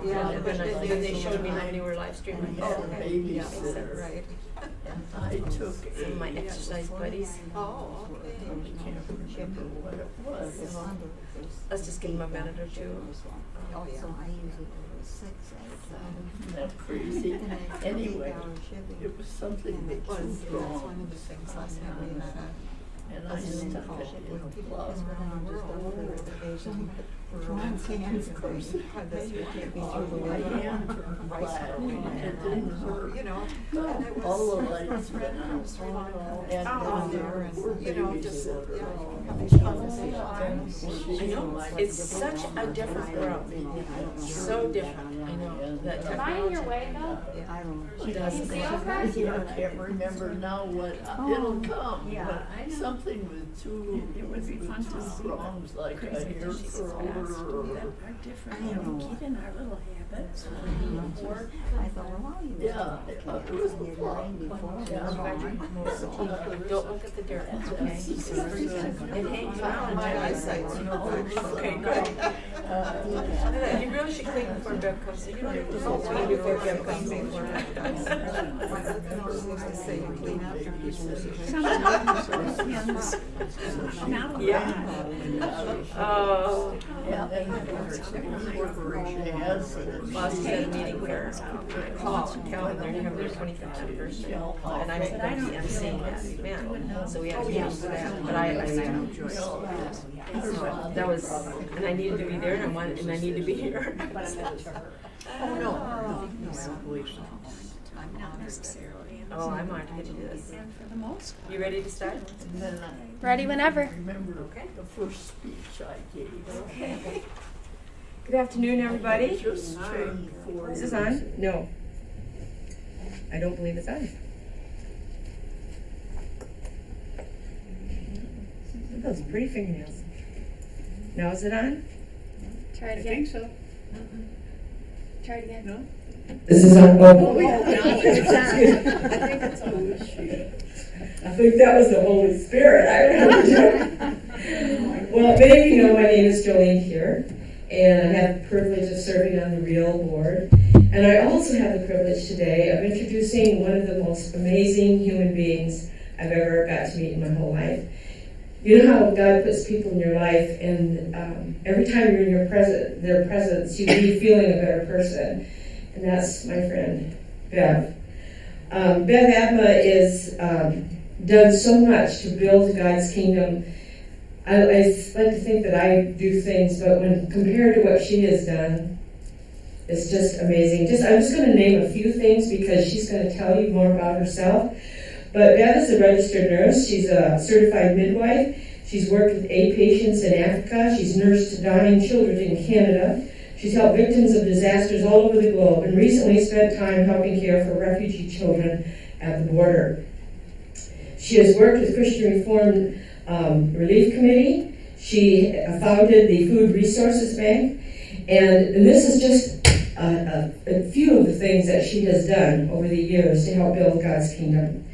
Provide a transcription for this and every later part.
Yeah, and then they showed me how many were live streaming. Oh, Yeah, babysitter. right. I took Some of my exercise buddies. I can't remember what it was. Let's just give them a minute or two. Oh, yeah. Isn't that crazy? Anyway, it was something that was wrong. And I stuck it in a glove. My hands were black. It didn't hurt. All the lights went out. And we're babysitter. I know, it's such a different world. So different, I know. That Am I in your way though? She does. I can't remember now what, it'll come, but something with two, It would be fun to see wrongs, like a hair curler or. are different. We get in our little habits. Or Yeah, it was a problem. Don't look at the dirt, okay? It hangs out in my eyesight. Okay, good. You really should clean before Bev comes in. You don't have to go clean before Bev comes in. Sometimes not a lot. Oh. And then the corporation has. Last had a meeting where calendar, you have their 25th anniversary, and I'm supposed to be emceeing that event, so we had to use that. But I still that was, and I needed to be there, and I needed to be here. Oh, no. Not necessarily. Oh, I'm on to do this. And for the most part. You ready to start? And then I Ready whenever. remember the first speech I gave. Okay. Good afternoon, everybody. Just turned 40. Is this on? No. I don't believe it's on. Look at those pretty fingernails. Now is it on? Try it again. So. Try it again. No. This is on. Oh, yeah. No, it's on. I think it's on this sheet. I think that was the Holy Spirit. I remember. Well, many of you know my name is Jolene here, and I have the privilege of serving on the Real Board. And I also have the privilege today of introducing one of the most amazing human beings I've ever got to meet in my whole life. You know how God puts people in your life, and every time you're in their presence, you leave feeling a better person. And that's my friend, Bev. Bev Abma is done so much to build God's kingdom. I like to think that I do things, but when compared to what she has done, it's just amazing. I'm just going to name a few things because she's going to tell you more about herself. But Bev is a registered nurse. She's a certified midwife. She's worked with AIDS patients in Africa. She's nursed dying children in Canada. She's helped victims of disasters all over the globe and recently spent time helping care for refugee children at the border. She has worked with Christian Reform Relief Committee. She founded the Food Resources Bank. And this is just a few of the things that she has done over the years to help build God's kingdom.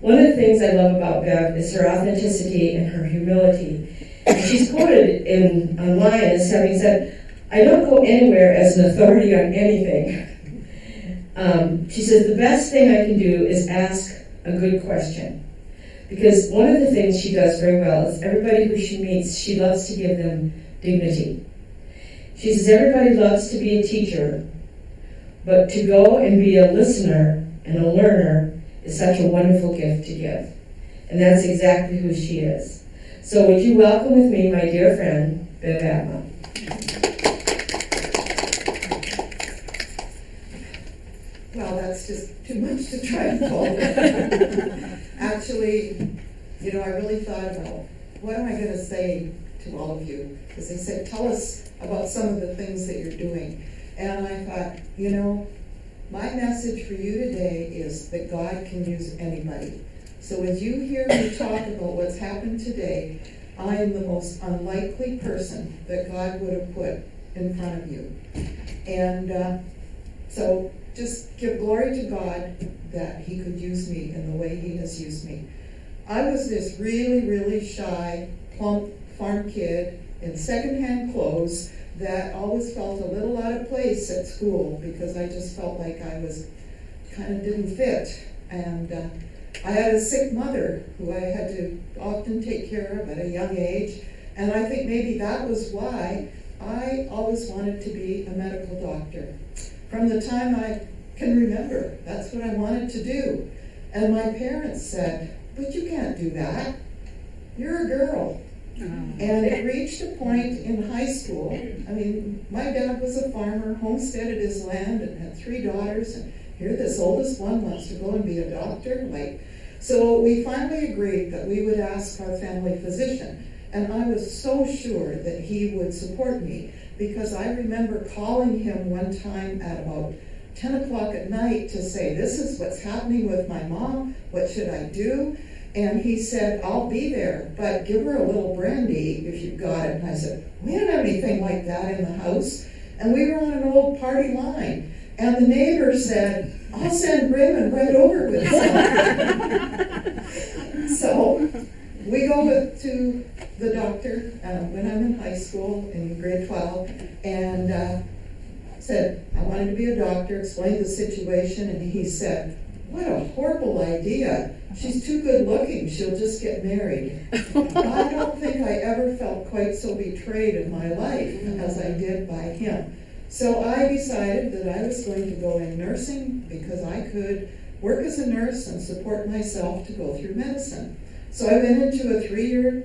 One of the things I love about Bev is her authenticity and her humility. She's quoted online as having said, "I don't go anywhere as an authority on anything." She says, "The best thing I can do is ask a good question." Because one of the things she does very well is everybody who she meets, she loves to give them dignity. She says, everybody loves to be a teacher, but to go and be a listener and a learner is such a wonderful gift to give. And that's exactly who she is. So would you welcome with me my dear friend, Bev Abma. Well, that's just too much to try and pull. Actually, I really thought about what am I going to say to all of you? Because they said, tell us about some of the things that you're doing. And I thought, my message for you today is that God can use anybody. So as you hear me talk about what's happened today, I am the most unlikely person that God would have put in front of you. And so just give glory to God that he could use me in the way he has used me. I was this really, really shy, plump farm kid in secondhand clothes that always felt a little out of place at school because I just felt like I was kind of didn't fit. And I had a sick mother who I had to often take care of at a young age. And I think maybe that was why I always wanted to be a medical doctor. From the time I can remember, that's what I wanted to do. And my parents said, but you can't do that. You're a girl. And it reached a point in high school. I mean, my dad was a farmer, homesteaded his land, and had 3 daughters. And here this oldest one wants to go and be a doctor. So we finally agreed that we would ask our family physician. And I was so sure that he would support me because I remember calling him one time at about 10 o'clock at night to say, this is what's happening with my mom, what should I do? And he said, I'll be there, but give her a little brandy if you've got it. And I said, we don't have anything like that in the house. And we were on an old party line. And the neighbor said, I'll send Raymond right over with some. So we go to the doctor when I'm in high school in grade 12 and said, I wanted to be a doctor, explained the situation, and he said, what a horrible idea. She's too good looking. She'll just get married. I don't think I ever felt quite so betrayed in my life as I did by him. So I decided that I was going to go in nursing because I could work as a nurse and support myself to go through medicine. So I went into a 3-year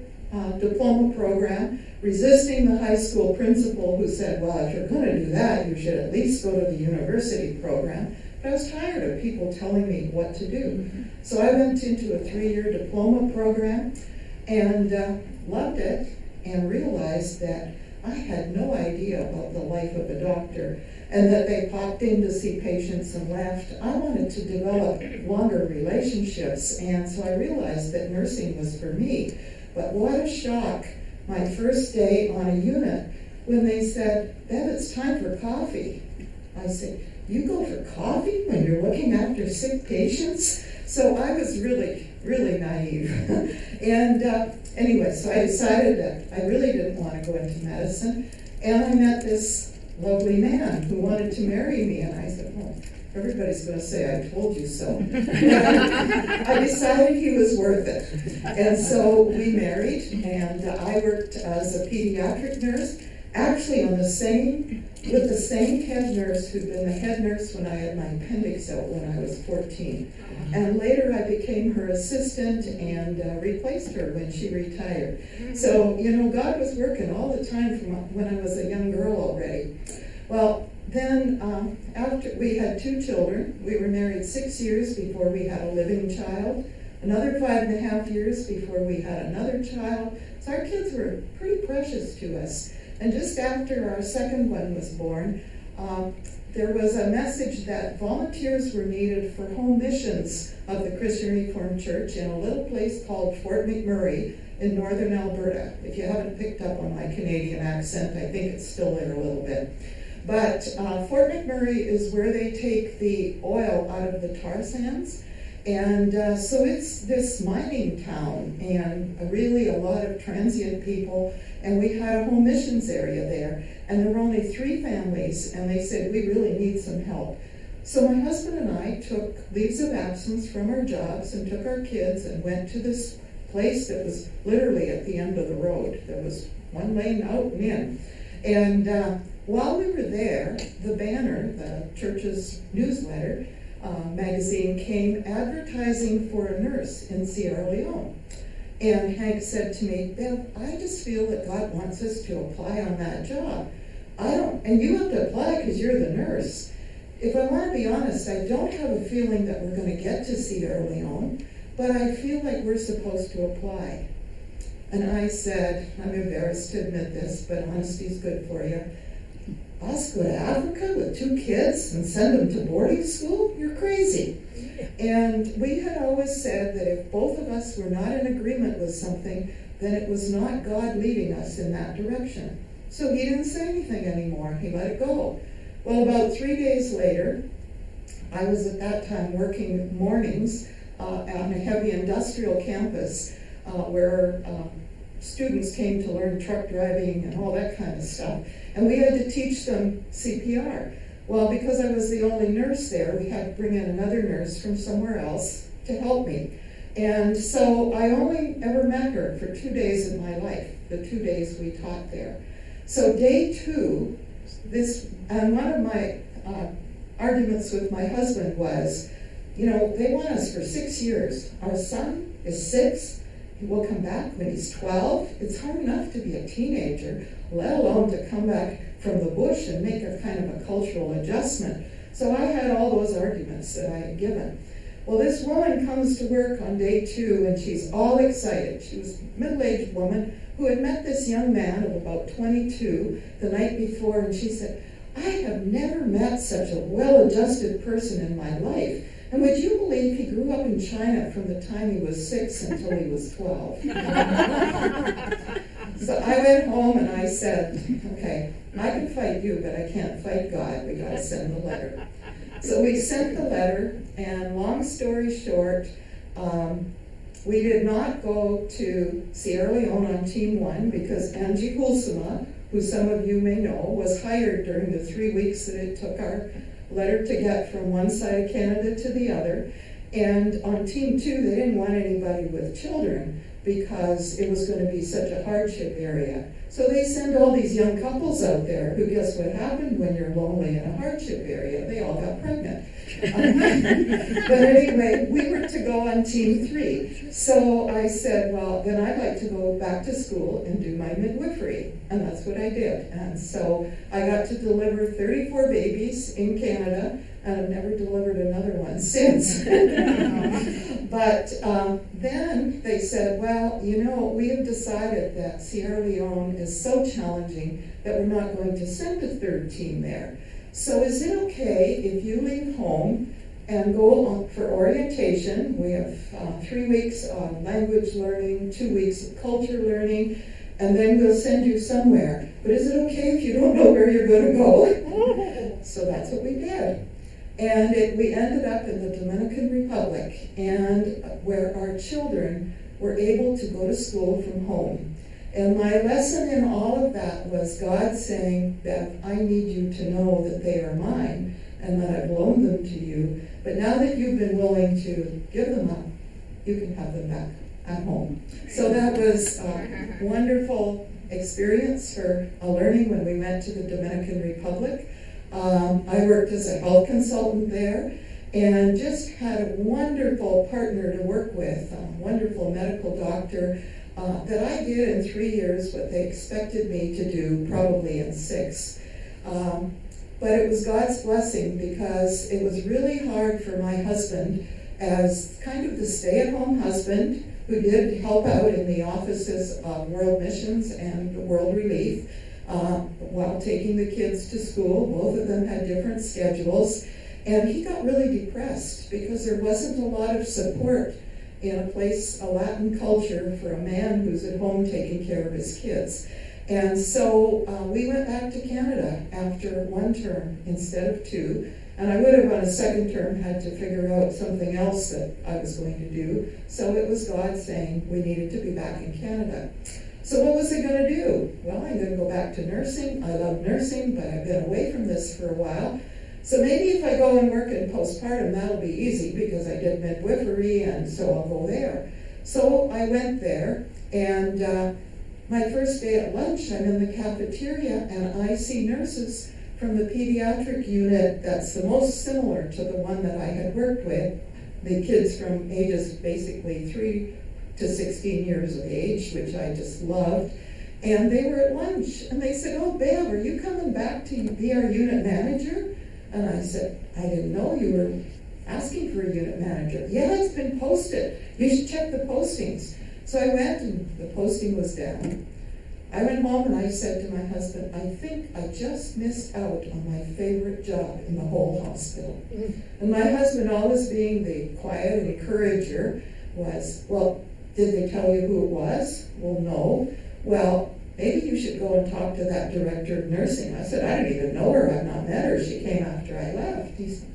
diploma program, resisting the high school principal who said, well, if you're going to do that, you should at least go to the university program. But I was tired of people telling me what to do. So I went into a 3-year diploma program and loved it and realized that I had no idea about the life of a doctor and that they popped in to see patients and left. I wanted to develop longer relationships, and so I realized that nursing was for me. But what a shock my first day on a unit when they said, Bev, it's time for coffee. I said, you go for coffee when you're looking after sick patients? So I was really, really naive. And anyway, so I decided that I really didn't want to go into medicine. And I met this lovely man who wanted to marry me. And I said, well, everybody's going to say I told you so. I decided he was worth it. And so we married, and I worked as a pediatric nurse, actually with the same head nurse who'd been the head nurse when I had my appendix out when I was 14. And later I became her assistant and replaced her when she retired. So, God was working all the time from when I was a young girl already. Well, then after we had 2 children, we were married 6 years before we had a living child, another 5.5 years before we had another child. So our kids were pretty precious to us. And just after our second one was born, there was a message that volunteers were needed for home missions of the Christian Reformed Church in a little place called Fort McMurray in northern Alberta. If you haven't picked up on my Canadian accent, I think it's still there a little bit. But Fort McMurray is where they take the oil out of the tar sands. And so it's this mining town and really a lot of transient people. And we had a home missions area there. And there were only 3 families, and they said, we really need some help. So my husband and I took leaves of absence from our jobs and took our kids and went to this place that was literally at the end of the road. There was one lane out and in. And while we were there, the Banner, the church's newsletter, magazine came advertising for a nurse in Sierra Leone. And Hank said to me, Bev, I just feel that God wants us to apply on that job. And you have to apply because you're the nurse. If I want to be honest, I don't have a feeling that we're going to get to Sierra Leone, but I feel like we're supposed to apply. And I said, I'm embarrassed to admit this, but honesty's good for you. Us go to Africa with 2 kids and send them to boarding school? You're crazy. And we had always said that if both of us were not in agreement with something, then it was not God leading us in that direction. So he didn't say anything anymore. He let it go. Well, about 3 days later, I was at that time working mornings on a heavy industrial campus where students came to learn truck driving and all that kind of stuff. And we had to teach them CPR. Well, because I was the only nurse there, we had to bring in another nurse from somewhere else to help me. And so I only ever met her for 2 days in my life, the 2 days we taught there. So day 2, and one of my arguments with my husband was, you know, they want us for 6 years. Our son is 6. He will come back when he's 12. It's hard enough to be a teenager, let alone to come back from the bush and make a kind of a cultural adjustment. So I had all those arguments that I had given. Well, this woman comes to work on day 2, and she's all excited. She was a middle-aged woman who had met this young man of about 22 the night before, and she said, I have never met such a well-adjusted person in my life. And would you believe he grew up in China from the time he was 6 until he was 12? So I went home and I said, okay, I can fight you, but I can't fight God. We got to send the letter. So we sent the letter, and long story short, we did not go to Sierra Leone on Team 1 because Angie Hulsema, who some of you may know, was hired during the 3 weeks that it took our letter to get from one side of Canada to the other. And on Team 2, they didn't want anybody with children because it was going to be such a hardship area. So they send all these young couples out there who, guess what happened when you're lonely in a hardship area? They all got pregnant. But anyway, we were to go on Team 3. So I said, well, then I'd like to go back to school and do my midwifery. And that's what I did. And so I got to deliver 34 babies in Canada, and I've never delivered another one since. But then they said, well, you know, we have decided that Sierra Leone is so challenging that we're not going to send a 3rd team there. So is it okay if you leave home and go on for orientation? We have 3 weeks of language learning, 2 weeks of culture learning, and then we'll send you somewhere. But is it okay if you don't know where you're going to go? So that's what we did. And we ended up in the Dominican Republic, and where our children were able to go to school from home. And my lesson in all of that was God saying, Bev, I need you to know that they are mine and that I've loaned them to you. But now that you've been willing to give them up, you can have them back at home. So that was a wonderful experience for a learning when we went to the Dominican Republic. I worked as a health consultant there and just had a wonderful partner to work with, a wonderful medical doctor that I did in 3 years what they expected me to do probably in 6. But it was God's blessing because it was really hard for my husband as kind of the stay-at-home husband who did help out in the offices of World Missions and World Relief while taking the kids to school. Both of them had different schedules. And he got really depressed because there wasn't a lot of support in a place, a Latin culture, for a man who's at home taking care of his kids. And so we went back to Canada after 1 term instead of 2. And I would have on a 2nd term had to figure out something else that I was going to do. So it was God saying we needed to be back in Canada. So what was I going to do? Well, I'm going to go back to nursing. I love nursing, but I've been away from this for a while. So maybe if I go and work in postpartum, that'll be easy because I did midwifery, and so I'll go there. So I went there, and my first day at lunch, I'm in the cafeteria, and I see nurses from the pediatric unit that's the most similar to the one that I had worked with, the kids from ages basically 3 to 16 years of age, which I just loved. And they were at lunch, and they said, oh, Bev, are you coming back to be our unit manager? And I said, I didn't know you were asking for a unit manager. Yeah, it's been posted. You should check the postings. So I went, and the posting was down. I went home and I said to my husband, I think I just missed out on my favorite job in the whole hospital. And my husband, always being the quiet encourager, was, well, did they tell you who it was? Well, no. Well, maybe you should go and talk to that director of nursing. I said, I don't even know her. I've not met her. She came after I left. He said,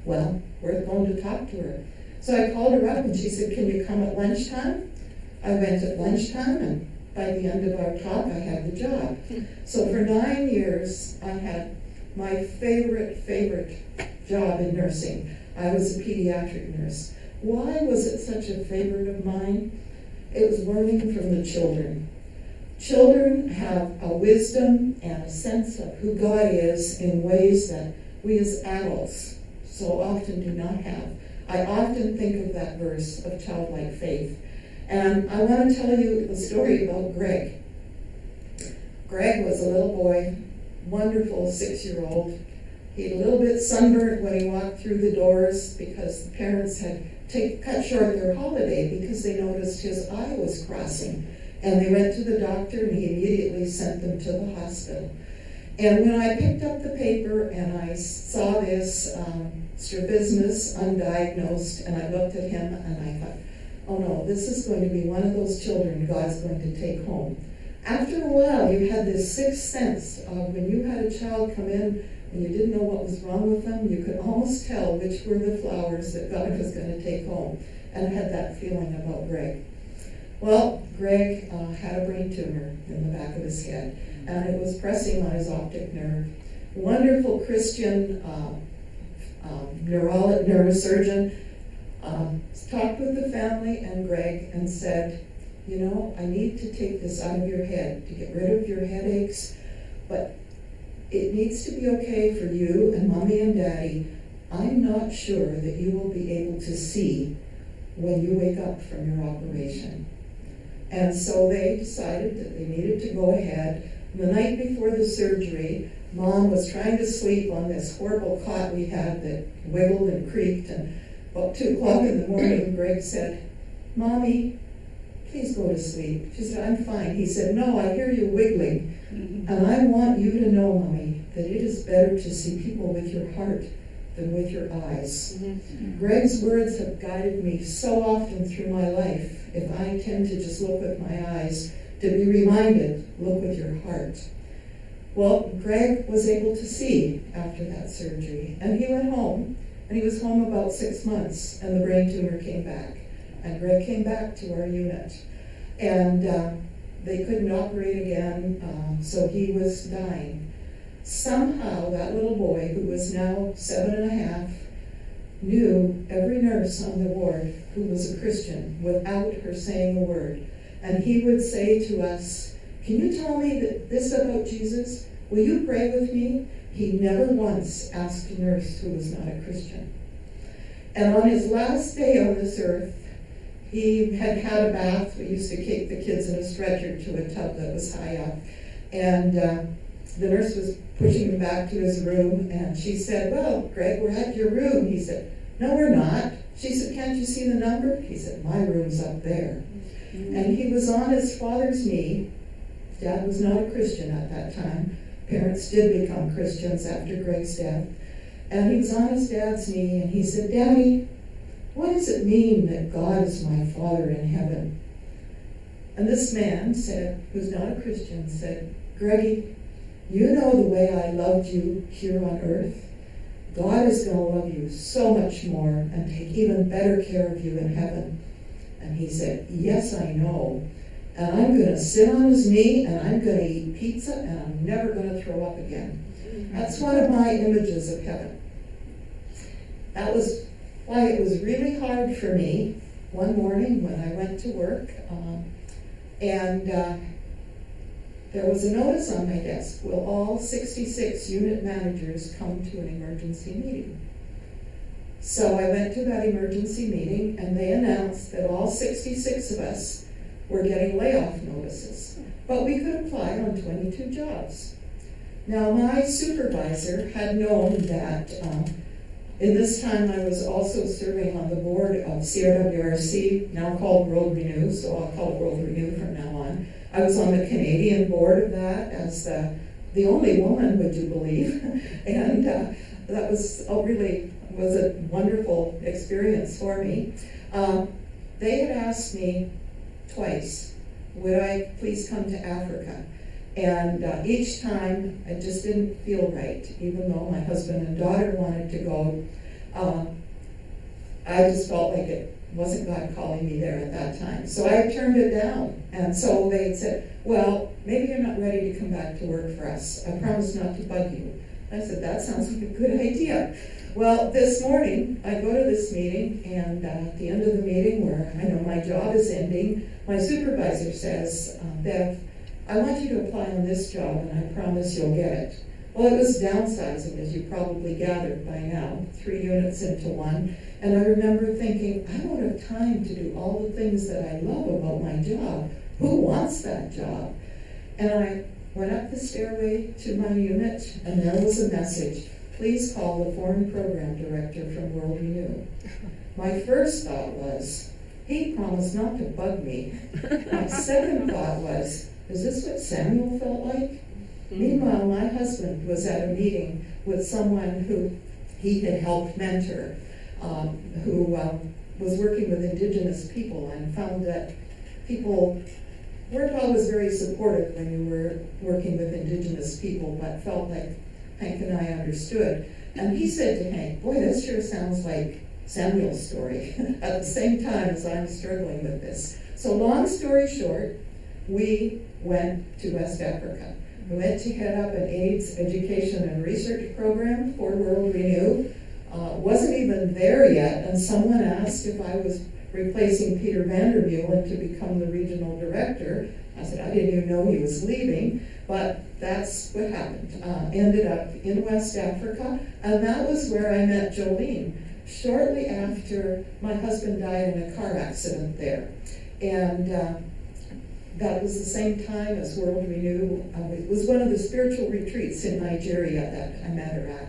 well, we're going to talk to her. So I called her up and she said, can you come at lunchtime? I went at lunchtime, and by the end of our talk, I had the job. So for 9 years, I had my favorite job in nursing. I was a pediatric nurse. Why was it such a favorite of mine? It was learning from the children. Children have a wisdom and a sense of who God is in ways that we as adults so often do not have. I often think of that verse of childlike faith. And I want to tell you the story about Greg. Greg was a little boy, wonderful 6-year-old. He had a little bit sunburned when he walked through the doors because the parents had cut short their holiday because they noticed his eye was crossing. And they went to the doctor and he immediately sent them to the hospital. And when I picked up the paper and I saw this strabismus undiagnosed, and I looked at him and I thought, oh no, this is going to be one of those children God's going to take home. After a while, you had this sixth sense of when you had a child come in and you didn't know what was wrong with them, you could almost tell which were the flowers that God was going to take home. And I had that feeling about Greg. Well, Greg had a brain tumor in the back of his head, and it was pressing on his optic nerve. Wonderful Christian neurosurgeon talked with the family and Greg and said, you know, I need to take this out of your head to get rid of your headaches, but it needs to be okay for you and Mommy and Daddy. I'm not sure that you will be able to see when you wake up from your operation. And so they decided that they needed to go ahead. The night before the surgery, Mom was trying to sleep on this horrible cot we had that wiggled and creaked, and about 2 o'clock in the morning, Greg said, Mommy, please go to sleep. She said, I'm fine. He said, no, I hear you wiggling. And I want you to know, Mommy, that it is better to see people with your heart than with your eyes. Greg's words have guided me so often through my life. If I tend to just look with my eyes, to be reminded, look with your heart. Well, Greg was able to see after that surgery, and he went home, and he was home about 6 months, and the brain tumor came back. And Greg came back to our unit, and they couldn't operate again, so he was dying. Somehow, that little boy, who was now 7.5, knew every nurse on the ward who was a Christian without her saying a word. And he would say to us, can you tell me this about Jesus? Will you pray with me? He never once asked a nurse who was not a Christian. And on his last day on this earth, he had had a bath. We used to kick the kids in a stretcher to a tub that was high up. And the nurse was pushing him back to his room, and she said, well, Greg, we're at your room. He said, no, we're not. She said, can't you see the number? He said, my room's up there. And he was on his father's knee. Dad was not a Christian at that time. Parents did become Christians after Greg's death. And he was on his dad's knee, and he said, Daddy, what does it mean that God is my Father in heaven? And this man said, who's not a Christian, said, Greggy, you know the way I loved you here on earth? God is going to love you so much more and take even better care of you in heaven. And he said, yes, I know. And I'm going to sit on his knee, and I'm going to eat pizza, and I'm never going to throw up again. That's one of my images of heaven. That was why it was really hard for me one morning when I went to work, there was a notice on my desk, will all 66 unit managers come to an emergency meeting? So I went to that emergency meeting, and they announced that all 66 of us were getting layoff notices, but we could apply on 22 jobs. Now, my supervisor had known that in this time I was also serving on the board of CRWRC, now called World Renew, so I'll call it World Renew from now on. I was on the Canadian board of that as the only woman, would you believe? And that was really was a wonderful experience for me. They had asked me twice, would I please come to Africa? And each time I just didn't feel right, even though my husband and daughter wanted to go. I just felt like it wasn't God calling me there at that time. So I turned it down. And so they said, well, maybe you're not ready to come back to work for us. I promise not to bug you. I said, that sounds like a good idea. Well, this morning, I go to this meeting, and at the end of the meeting, where I know my job is ending, my supervisor says, Bev, I want you to apply on this job, and I promise you'll get it. Well, it was downsizing, as you probably gathered by now, 3 units into one. And I remember thinking, I don't have time to do all the things that I love about my job. Who wants that job? And I went up the stairway to my unit, and there was a message. Please call the foreign program director from World Renew. My first thought was, he promised not to bug me. My second thought was, is this what Samuel felt like? Meanwhile, my husband was at a meeting with someone who he had helped mentor, who was working with Indigenous people, and found that people weren't always very supportive when you were working with Indigenous people, but felt like Hank and I understood. And he said to Hank, boy, this sure sounds like Samuel's story, at the same time as I'm struggling with this. So long story short, we went to West Africa. We went to head up an AIDS education and research program for World Renew. Wasn't even there yet, and someone asked if I was replacing Peter Vandermeulen to become the regional director. I said I didn't even know he was leaving, but that's what happened. Ended up in West Africa, and that was where I met Jolene, shortly after my husband died in a car accident there. And that was the same time as World Renew. It was one of the spiritual retreats in Nigeria that I met her at.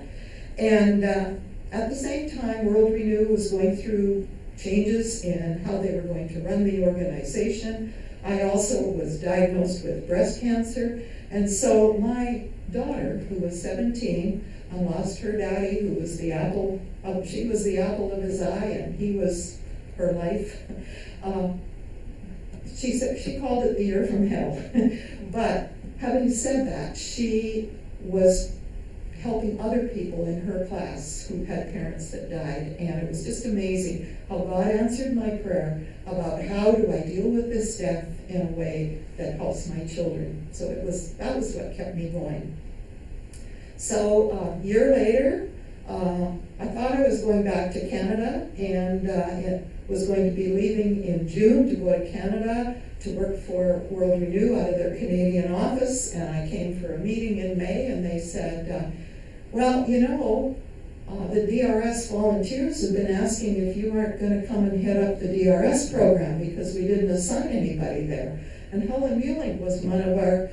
And at the same time, World Renew was going through changes in how they were going to run the organization. I also was diagnosed with breast cancer. And so my daughter, who was 17, lost her daddy, who was the apple of, she was the apple of his eye, and he was her life. She said, she called it the year from hell. But having said that, she was helping other people in her class who had parents that died, and it was just amazing how God answered my prayer about how do I deal with this death in a way that helps my children. So that was what kept me going. So a year later, I thought I was going back to Canada, and it was going to be leaving in June to go to Canada to work for World Renew out of their Canadian office. And I came for a meeting in May, and they said, well, you know, the DRS volunteers have been asking if you aren't going to come and head up the DRS program because we didn't assign anybody there. And Helen Mueling was one of our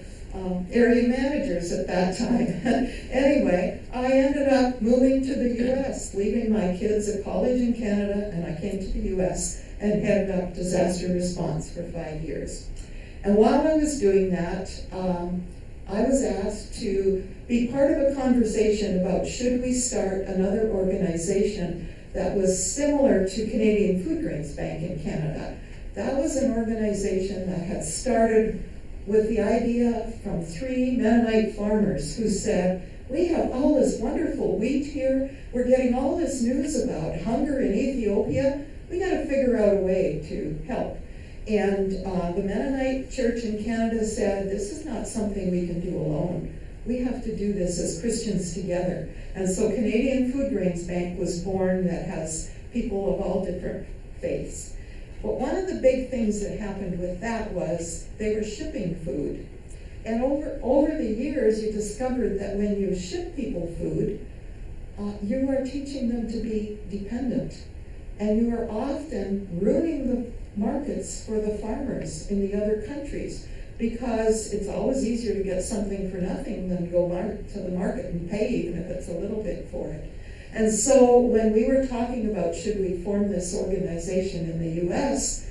area managers at that time. Anyway, I ended up moving to the U.S., leaving my kids at college in Canada, and I came to the U.S. and headed up disaster response for 5 years. And while I was doing that, I was asked to be part of a conversation about should we start another organization that was similar to Canadian Food Grains Bank in Canada. That was an organization that had started with the idea from 3 Mennonite farmers who said, we have all this wonderful wheat here, we're getting all this news about hunger in Ethiopia, we got to figure out a way to help. And the Mennonite Church in Canada said, this is not something we can do alone. We have to do this as Christians together. And so Canadian Food Grains Bank was born, that has people of all different faiths. But one of the big things that happened with that was they were shipping food. And over the years, you discovered that when you ship people food, you are teaching them to be dependent. And you are often ruining the markets for the farmers in the other countries, because it's always easier to get something for nothing than go to the market and pay, even if it's a little bit for it. And so when we were talking about should we form this organization in the U.S.,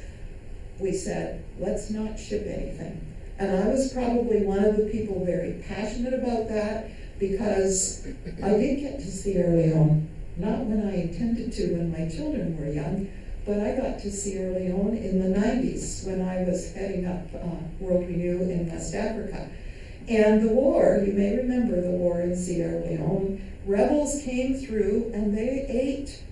we said, let's not ship anything. And I was probably one of the people very passionate about that, because I did get to Sierra Leone, not when I intended to when my children were young, but I got to Sierra Leone in the 90s when I was heading up World Renew in West Africa. And the war, you may remember the war in Sierra Leone, rebels came through and they ate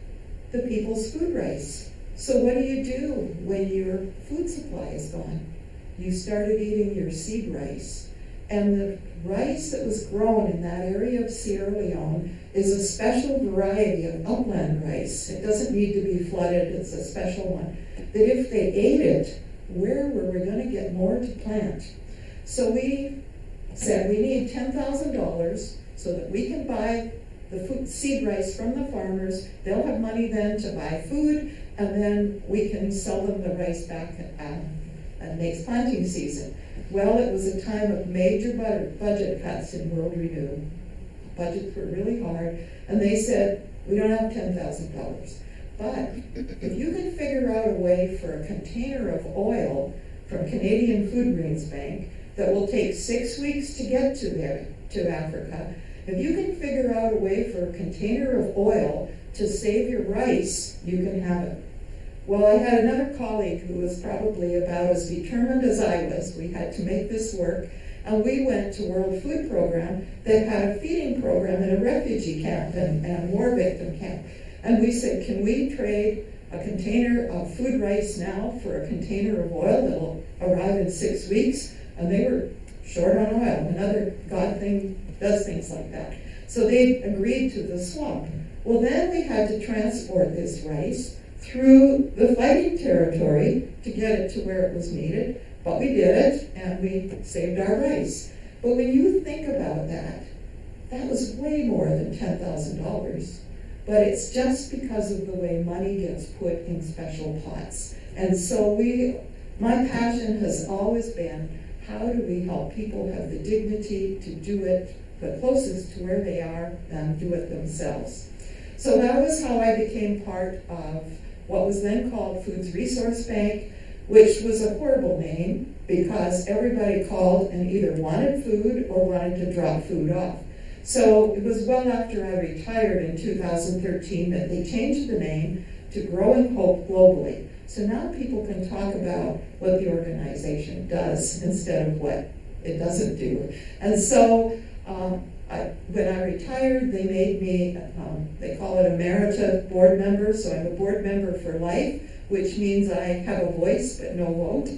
the people's food rice. So what do you do when your food supply is gone? You started eating your seed rice. And the rice that was grown in that area of Sierra Leone is a special variety of upland rice. It doesn't need to be flooded, it's a special one. That if they ate it, where were we going to get more to plant? So we said we need $10,000 so that we can buy the seed rice from the farmers. They'll have money then to buy food, and then we can sell them the rice back at next planting season. Well, it was a time of major budget cuts in World Renew. Budgets were really hard, and they said, we don't have $10,000. But if you can figure out a way for a container of oil from Canadian Food Grains Bank that will take 6 weeks to get to Africa, if you can figure out a way for a container of oil to save your rice, you can have it. Well, I had another colleague who was probably about as determined as I was. We had to make this work, and we went to World Food Program that had a feeding program in a refugee camp and a war victim camp. And we said, can we trade a container of food rice now for a container of oil that'll arrive in 6 weeks? And they were short on oil. Another God thing does things like that. So they agreed to the swap. Well, then we had to transport this rice through the fighting territory to get it to where it was needed, but we did it, and we saved our rice. But when you think about that, that was way more than $10,000. But it's just because of the way money gets put in special pots. And so my passion has always been, how do we help people have the dignity to do it the closest to where they are and do it themselves? So that was how I became part of what was then called Foods Resource Bank, which was a horrible name because everybody called and either wanted food or wanted to drop food off. So it was well after I retired in 2013 that they changed the name to Growing Hope Globally. So now people can talk about what the organization does instead of what it doesn't do. And so when I retired, they made me, they call it a Emerita board member, so I'm a board member for life, which means I have a voice but no vote.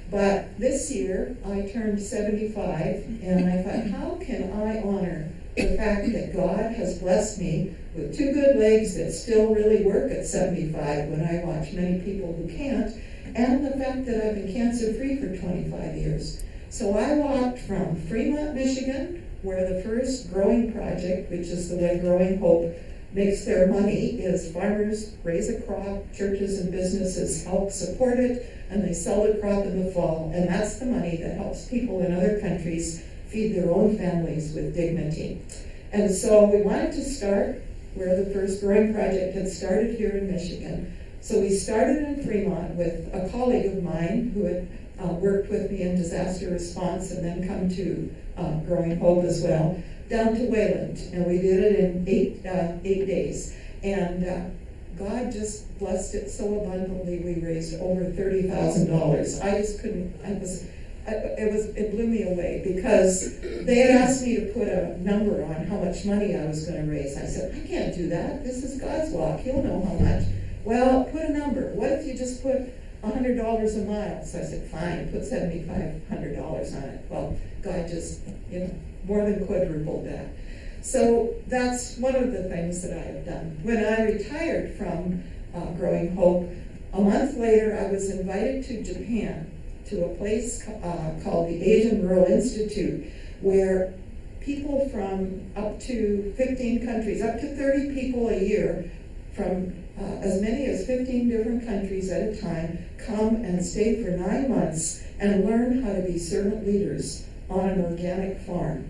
But this year, I turned 75, and I thought, how can I honor the fact that God has blessed me with 2 good legs that still really work at 75 when I watch many people who can't, and the fact that I've been cancer-free for 25 years. So I walked from Fremont, Michigan, where the first growing project, which is the way Growing Hope makes their money, is farmers raise a crop, churches and businesses help support it, and they sell the crop in the fall, and that's the money that helps people in other countries feed their own families with dignity. And so we wanted to start where the first growing project had started here in Michigan. So we started in Fremont with a colleague of mine who had worked with me in disaster response and then come to Growing Hope as well, down to Wayland. And we did it in eight days. And God just blessed it so abundantly. We raised over $30,000. I just couldn't, it blew me away because they had asked me to put a number on how much money I was going to raise. I said, I can't do that. This is God's walk. He'll know how much. Well, put a number. What if you just put $100 a mile? So I said, fine, put $7,500 on it. Well, God just, more than quadrupled that. So that's one of the things that I have done. When I retired from Growing Hope, a month later I was invited to Japan, to a place called the Asian Rural Institute, where people from up to 15 countries, up to 30 people a year, from as many as 15 different countries at a time, come and stay for 9 months and learn how to be servant leaders on an organic farm.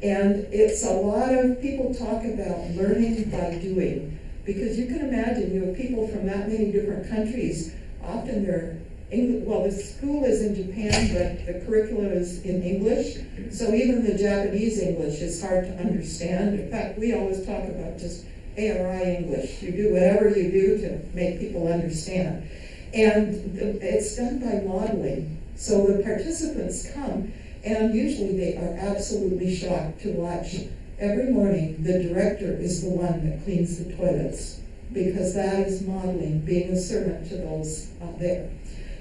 And it's a lot of people talk about learning by doing, because you can imagine you have people from that many different countries. Often they're the school is in Japan, but the curriculum is in English, so even the Japanese English is hard to understand. In fact, we always talk about just ARI English. You do whatever you do to make people understand. And it's done by modeling. So the participants come, and usually they are absolutely shocked to watch. Every morning, the director is the one that cleans the toilets. because that is modeling being a servant to those out there.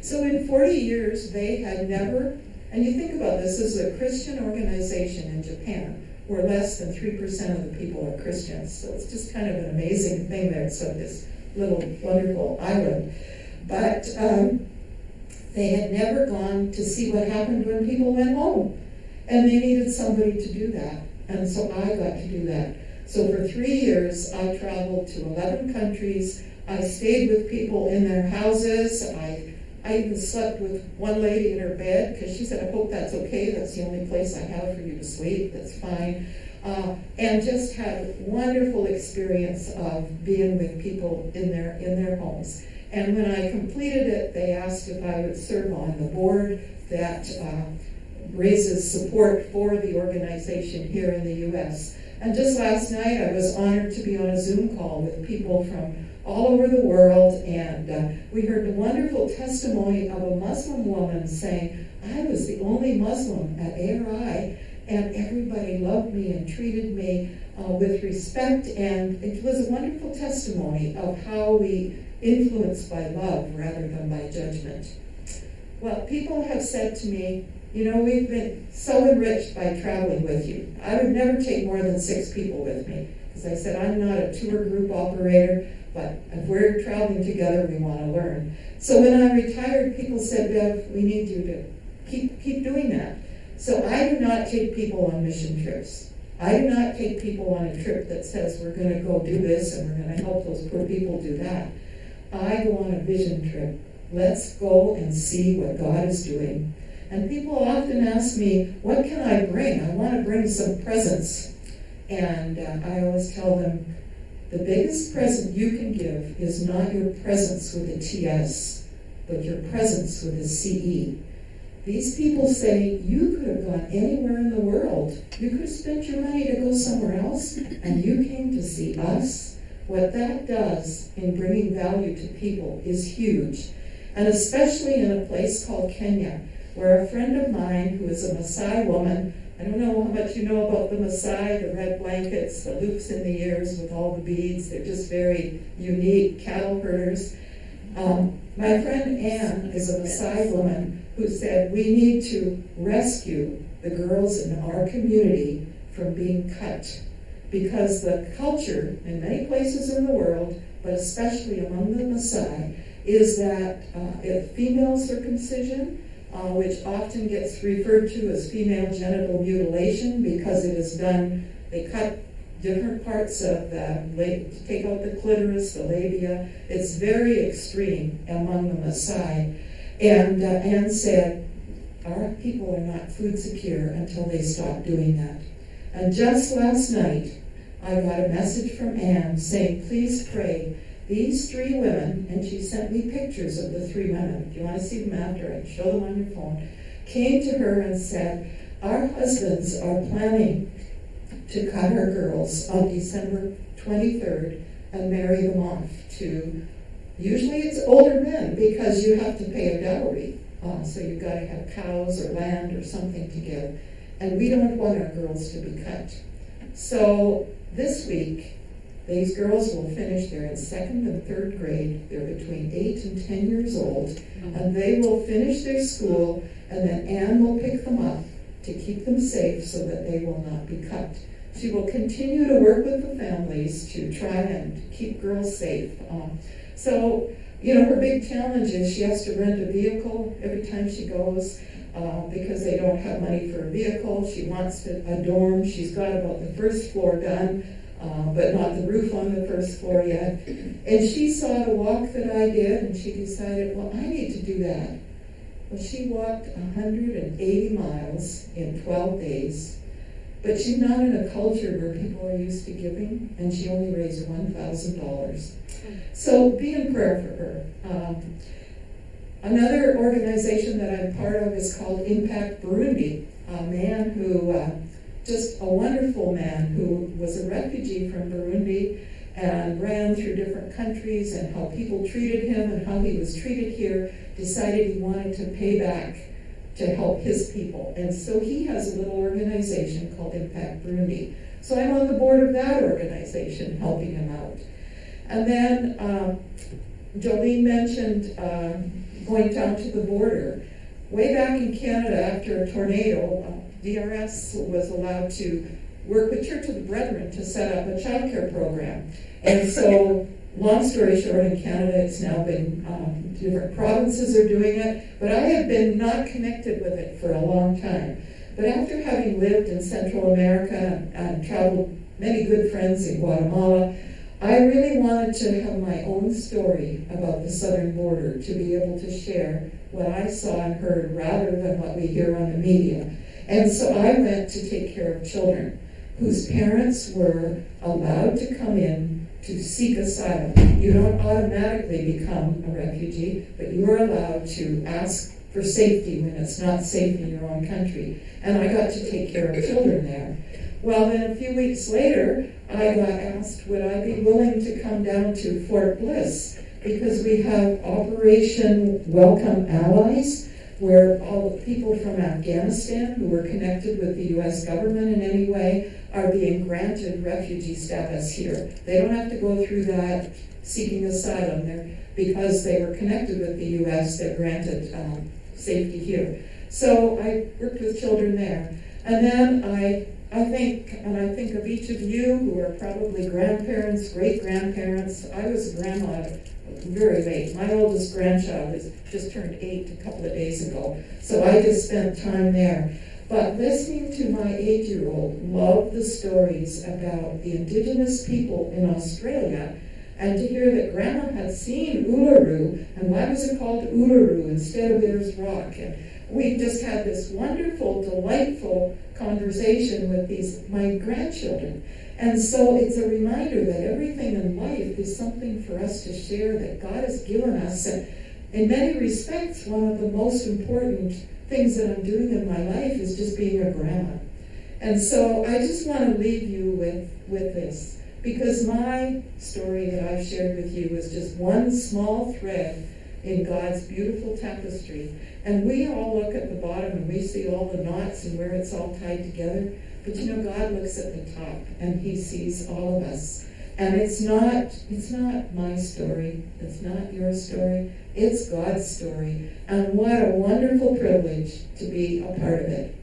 So in 40 years, they had never, and you think about this as a Christian organization in Japan, where less than 3% of the people are Christians. So it's just kind of an amazing thing there. So this little wonderful island. But they had never gone to see what happened when people went home. And they needed somebody to do that. And so I got to do that. So for 3 years, I traveled to 11 countries. I stayed with people in their houses. I even slept with one lady in her bed because she said, I hope that's okay. That's the only place I have for you to sleep. That's fine. And just had a wonderful experience of being with people in their homes. And when I completed it, they asked if I would serve on the board that raises support for the organization here in the U.S. And just last night, I was honored to be on a Zoom call with people from all over the world, and we heard a wonderful testimony of a Muslim woman saying, I was the only Muslim at ARI, and everybody loved me and treated me with respect, and it was a wonderful testimony of how we influence by love rather than by judgment. Well, people have said to me, you know, we've been so enriched by traveling with you. I would never take more than 6 people with me, because I said I'm not a tour group operator, but if we're traveling together, we want to learn. So when I retired, people said, Bev, we need you to keep doing that. So I do not take people on mission trips. I do not take people on a trip that says we're going to go do this and we're going to help those poor people do that. I go on a vision trip. Let's go and see what God is doing. And people often ask me, what can I bring? I want to bring some presents. And I always tell them, the biggest present you can give is not your presence with a TS, but your presence with a CE. These people say, you could have gone anywhere in the world. You could have spent your money to go somewhere else, and you came to see us. What that does in bringing value to people is huge. And especially in a place called Kenya, where a friend of mine who is a Maasai woman, I don't know how much you know about the Maasai, the red blankets, the loops in the ears with all the beads. They're just very unique cattle herders. My friend Anne is a Maasai woman who said, we need to rescue the girls in our community from being cut. Because the culture in many places in the world, but especially among the Maasai, is that female circumcision, which often gets referred to as female genital mutilation because it is done, they cut different parts of take out the clitoris, the labia. It's very extreme among the Maasai. And Anne said, our people are not food secure until they stop doing that. And just last night, I got a message from Anne saying, please pray. These 3 women, and she sent me pictures of the 3 women, if you want to see them after, I can show them on your phone, came to her and said, our husbands are planning to cut our girls on December 23rd and marry them off to, usually it's older men because you have to pay a dowry. So you've got to have cows or land or something to give. And we don't want our girls to be cut. So this week, these girls will finish, they're in 2nd and 3rd grade, they're between 8 and 10 years old, and they will finish their school, and then Anne will pick them up to keep them safe so that they will not be cut. She will continue to work with the families to try and keep girls safe. So, you know, her big challenge is she has to rent a vehicle every time she goes because they don't have money for a vehicle. She wants a dorm. She's got about the 1st floor done, but not the roof on the 1st floor yet. And she saw the walk that I did, and she decided, well, I need to do that. Well, she walked 180 miles in 12 days. But she's not in a culture where people are used to giving, and she only raised $1,000. So be in prayer for her. Another organization that I'm part of is called Impact Burundi, a man who, just a wonderful man who was a refugee from Burundi and ran through different countries and how people treated him and how he was treated here, decided he wanted to pay back to help his people. And so he has a little organization called Impact Burundi. So I'm on the board of that organization helping him out. And then Jolene mentioned going down to the border. Way back in Canada, after a tornado, DRS was allowed to work with Church of the Brethren to set up a childcare program. And so, long story short, in Canada, it's now been, different provinces are doing it, but I have been not connected with it for a long time. But after having lived in Central America and traveled many good friends in Guatemala, I really wanted to have my own story about the southern border, to be able to share what I saw and heard rather than what we hear on the media. And so I went to take care of children whose parents were allowed to come in to seek asylum. You don't automatically become a refugee, but you are allowed to ask for safety when it's not safe in your own country. And I got to take care of children there. Well, then a few weeks later, I got asked, would I be willing to come down to Fort Bliss, because we have Operation Welcome Allies, where all the people from Afghanistan who were connected with the U.S. government in any way are being granted refugee status here. They don't have to go through that seeking asylum there, because they were connected with the U.S. They're granted safety here. So I worked with children there. And then I think of each of you who are probably grandparents, great-grandparents. I was a grandma very late. My oldest grandchild has just turned 8 a couple of days ago, so I just spent time there. But listening to my 8-year-old love the stories about the indigenous people in Australia, and to hear that Grandma had seen Uluru, and why was it called Uluru instead of Ayers Rock? And we just had this wonderful, delightful conversation with my grandchildren. And so it's a reminder that everything in life is something for us to share that God has given us. And in many respects, one of the most important things that I'm doing in my life is just being a grandma. And so I just want to leave you with this, because my story that I've shared with you is just one small thread in God's beautiful tapestry. And we all look at the bottom and we see all the knots and where it's all tied together. But you know, God looks at the top and he sees all of us. And it's not my story. It's not your story. It's God's story. And what a wonderful privilege to be a part of it.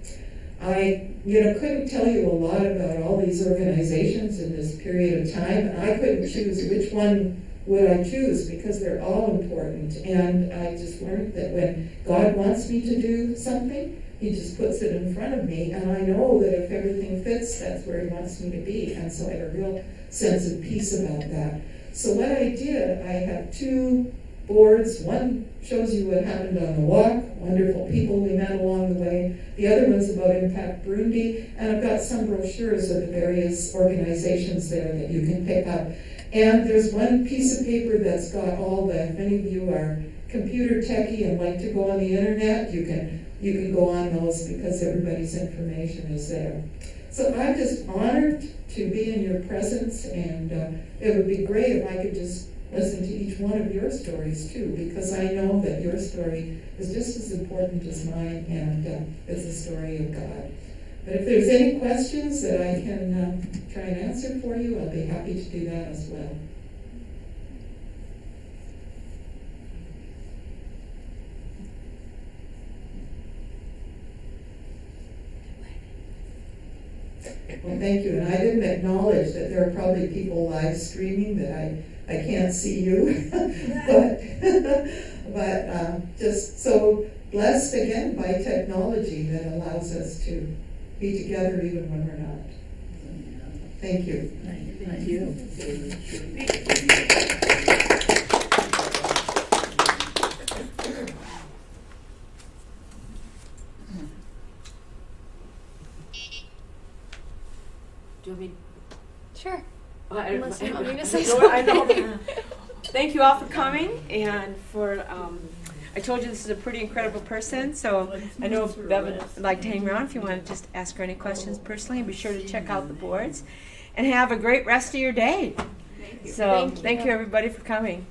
I couldn't tell you a lot about all these organizations in this period of time, and I couldn't choose which one would I choose, because they're all important. And I just learned that when God wants me to do something, he just puts it in front of me, and I know that if everything fits, that's where he wants me to be. And so I had a real sense of peace about that. So what I did, I have 2 boards. One shows you what happened on the walk, wonderful people we met along the way. The other one's about Impact Burundi, and I've got some brochures of the various organizations there that you can pick up. And there's one piece of paper that's got all the, if any of you are computer techie and like to go on the internet, you can go on those, because everybody's information is there. So I'm just honored to be in your presence, and it would be great if I could just listen to each one of your stories too, because I know that your story is just as important as mine, and it's the story of God. But if there's any questions that I can try and answer for you, I'll be happy to do that as well. Well, thank you. And I didn't acknowledge that there are probably people live streaming that I can't see you, but just so blessed again by technology that allows us to be together even when we're not. Thank you. Thank you. Do you want me? Sure. Unless you want me to say I know. something. Thank you all for coming, and for, I told you this is a pretty incredible person, so I know Bev would like to hang around if you want to just ask her any questions personally, and be sure to check out the boards, and have a great rest of your day. So, thank you everybody for coming.